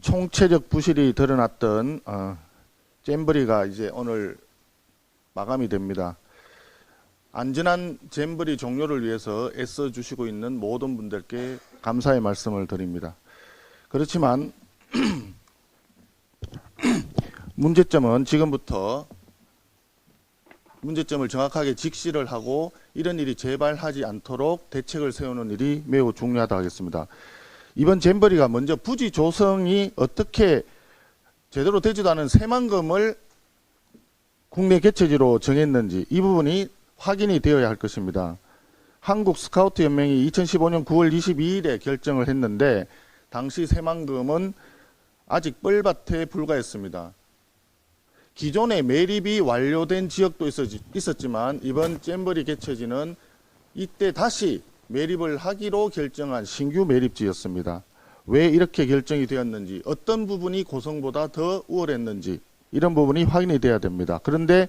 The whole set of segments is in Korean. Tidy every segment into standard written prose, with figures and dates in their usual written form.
총체적 부실이 드러났던 잼버리가 이제 오늘 마감이 됩니다. 안전한 잼버리 종료를 위해서 애써 주시고 있는 모든 분들께 감사의 말씀을 드립니다. 그렇지만 문제점은 지금부터 문제점을 정확하게 직시를 하고 이런 일이 재발하지 않도록 대책을 세우는 일이 매우 중요하다 하겠습니다. 이번 잼버리가 먼저 부지 조성이 어떻게 제대로 되지도 않은 새만금을 국내 개최지로 정했는지 이 부분이 확인이 되어야 할 것입니다. 한국 스카우트 연맹이 2015년 9월 22일에 결정을 했는데 당시 새만금은 아직 뻘밭에 불과했습니다. 기존에 매립이 완료된 지역도 있었지만 이번 잼버리 개최지는 이때 다시 매립을 하기로 결정한 신규 매립지였습니다. 왜 이렇게 결정이 되었는지, 어떤 부분이 고성보다 더 우월했는지 이런 부분이 확인이 돼야 됩니다. 그런데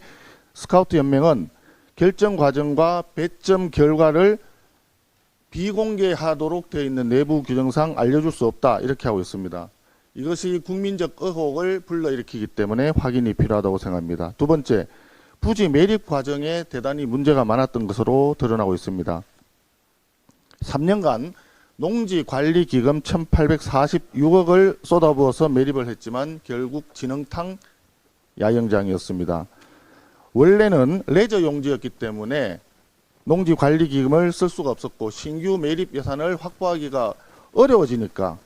스카우트 연맹은 결정 과정과 배점 결과를 비공개하도록 되어 있는 내부 규정상 알려줄 수 없다 이렇게 하고 있습니다. 이것이 국민적 의혹을 불러일으키기 때문에 확인이 필요하다고 생각합니다. 두 번째, 부지 매립 과정에 대단히 문제가 많았던 것으로 드러나고 있습니다. 3년간 농지관리기금 1846억을 쏟아부어서 매립을 했지만 결국 진흙탕 야영장이었습니다. 원래는 레저 용지였기 때문에 농지관리기금을 쓸 수가 없었고 신규 매립 예산을 확보하기가 어려워지니까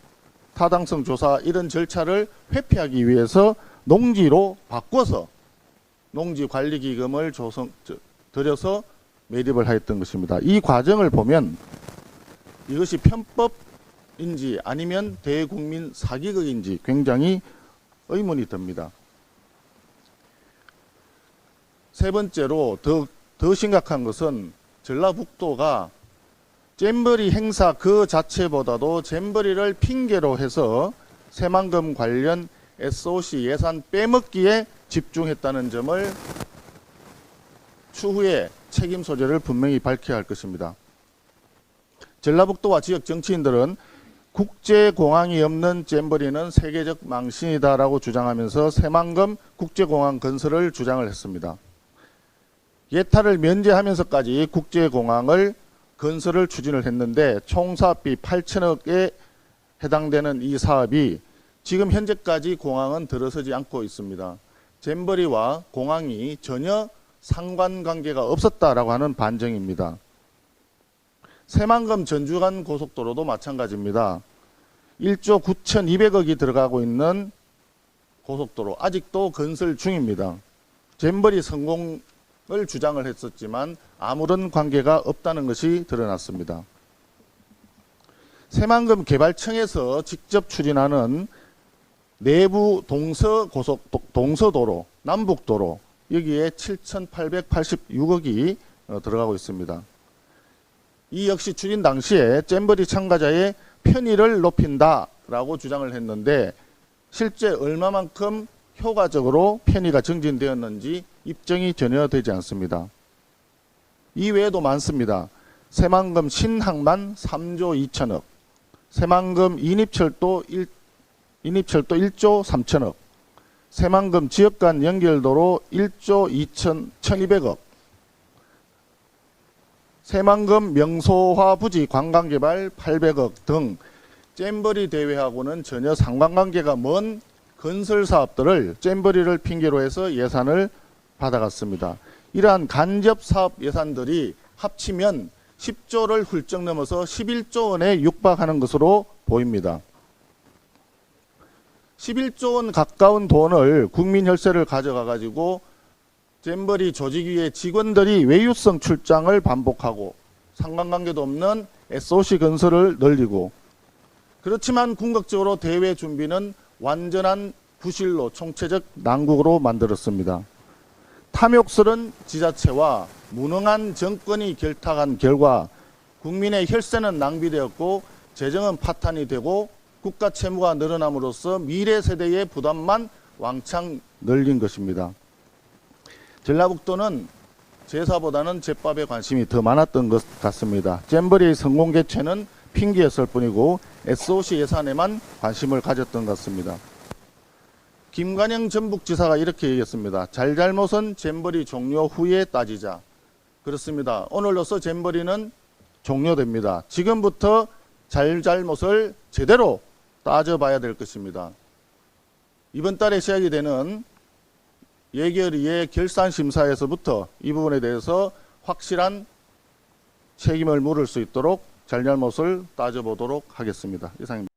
타당성 조사 이런 절차를 회피하기 위해서 농지로 바꿔서 농지관리기금을 들여서 매립을 하였던 것입니다. 이 과정을 보면 이것이 편법인지 아니면 대국민 사기극인지 굉장히 의문이 듭니다. 세 번째로 더 심각한 것은 전라북도가 잼버리 행사 그 자체보다도 잼버리를 핑계로 해서 새만금 관련 SOC 예산 빼먹기에 집중했다는 점을 추후에 책임 소재를 분명히 밝혀야 할 것입니다. 전라북도와 지역 정치인들은 국제공항이 없는 잼버리는 세계적 망신이다라고 주장하면서 새만금 국제공항 건설을 주장을 했습니다. 예타를 면제하면서까지 국제공항을 건설을 추진을 했는데 총 사업비 8천억에 해당되는 이 사업이 지금 현재까지 공항은 들어서지 않고 있습니다. 잼버리와 공항이 전혀 상관관계가 없었다라고 하는 반증입니다. 새만금 전주간 고속도로도 마찬가지입니다. 1조 9,200억이 들어가고 있는 고속도로 아직도 건설 중입니다. 잼버리 성공을 주장을 했었지만 아무런 관계가 없다는 것이 드러났습니다. 새만금 개발청에서 직접 추진하는 내부 동서도로, 남북도로 여기에 7,886억이 들어가고 있습니다. 이 역시 추진 당시에 잼버리 참가자의 편의를 높인다라고 주장을 했는데 실제 얼마만큼 효과적으로 편의가 증진되었는지 입증이 전혀 되지 않습니다. 이 외에도 많습니다. 새만금 신항만 3조 2천억, 새만금 인입철도 1조 3천억, 새만금 지역간 연결도로 1조 1,200억, 새만금 명소화 부지 관광개발 800억 등 잼버리 대회하고는 전혀 상관관계가 먼 건설 사업들을 잼버리를 핑계로 해서 예산을 받아갔습니다. 이러한 간접 사업 예산들이 합치면 10조를 훌쩍 넘어서 11조 원에 육박하는 것으로 보입니다. 11조 원 가까운 돈을 국민 혈세를 가져가 가지고 잼버리 조직위의 직원들이 외유성 출장을 반복하고 상관관계도 없는 SOC 건설을 늘리고 그렇지만 궁극적으로 대회 준비는 완전한 부실로 총체적 난국으로 만들었습니다. 탐욕스런 지자체와 무능한 정권이 결탁한 결과 국민의 혈세는 낭비되었고 재정은 파탄이 되고 국가 채무가 늘어남으로써 미래 세대의 부담만 왕창 늘린 것입니다. 전라북도는 제사보다는 제밥에 관심이 더 많았던 것 같습니다. 잼버리의 성공 개최는 핑계였을 뿐이고 SOC 예산에만 관심을 가졌던 것 같습니다. 김관영 전북지사가 이렇게 얘기했습니다. 잘잘못은 잼버리 종료 후에 따지자. 그렇습니다. 오늘로서 잼버리는 종료됩니다. 지금부터 잘잘못을 제대로 따져봐야 될 것입니다. 이번 달에 시작이 되는 예결위의 결산심사에서부터 이 부분에 대해서 확실한 책임을 물을 수 있도록 잘잘못을 따져보도록 하겠습니다. 이상입니다.